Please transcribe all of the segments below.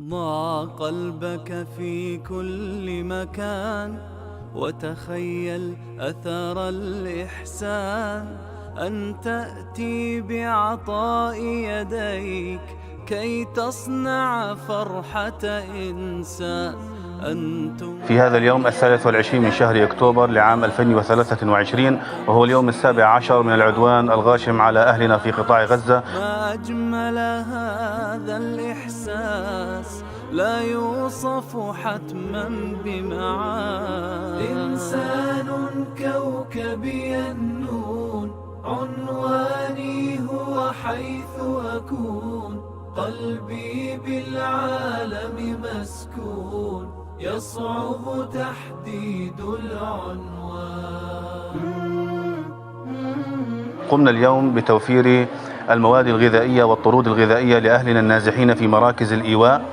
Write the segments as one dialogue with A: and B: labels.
A: ضع قلبك في كل مكان وتخيل أثر الإحسان، أن تأتي بعطاء يديك كي تصنع فرحة إنسان.
B: في هذا اليوم 23 من شهر أكتوبر لعام 2023، وهو اليوم 17 من العدوان الغاشم على أهلنا في قطاع غزة.
A: ما أجمل هذا الإحساس، لا يوصف حتما بمعاني.
C: إنسان كوكبي النون، عنواني هو حيث أكون، قلبي بالعالم مسكون، يصعب تحديد العنوان.
B: قمنا اليوم بتوفير المواد الغذائية والطرود الغذائية لأهلنا النازحين في مراكز الإيواء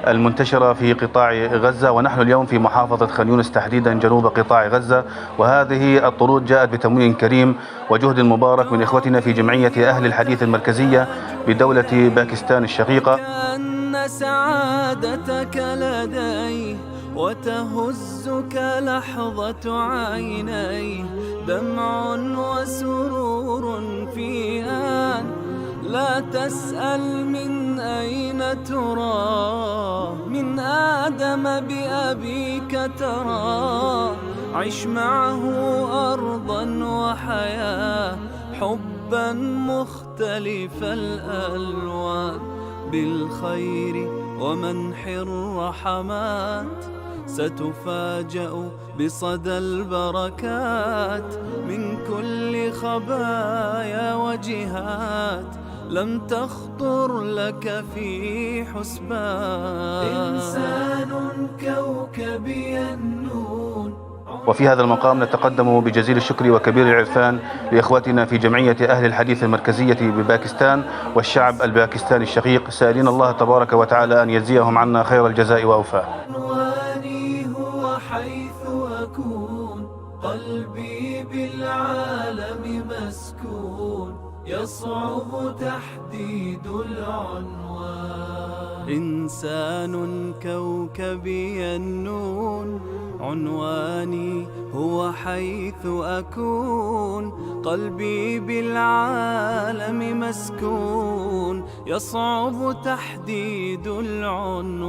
B: المنتشرة في قطاع غزة، ونحن اليوم في محافظة خان يونس تحديدا جنوب قطاع غزة. وهذه الطرود جاءت بتموين كريم وجهد مبارك من إخوتنا في جمعية أهل الحديث المركزية بدولة باكستان الشقيقة.
A: كأن سعادتك لديه وتهزك لحظة عينيه، دمع وسرور في آن، لا تسأل من أين ترى، من آدم بأبيك ترى. عش معه أرضا وحياة، حبا مختلف الألوان، بالخير ومنح الرحمات ستفاجأ بصدى البركات، من كل خبايا وجهات لم تخطر لك في حسبان.
C: إنسان كوكبي النون.
B: وفي هذا المقام نتقدم بجزيل الشكر وكبير العرفان لإخوتنا في جمعية أهل الحديث المركزية بباكستان والشعب الباكستاني الشقيق، سائلين الله تبارك وتعالى أن يجزيهم عنا خير الجزاء وأوفاه.
C: عنواني هو حيث أكون، قلبي بالعالم مسكون، يصعب تحديد العنوان.
A: إنسان كوكبي النون، عنواني هو حيث أكون، قلبي بالعالم مسكون، يصعب تحديد العنوان.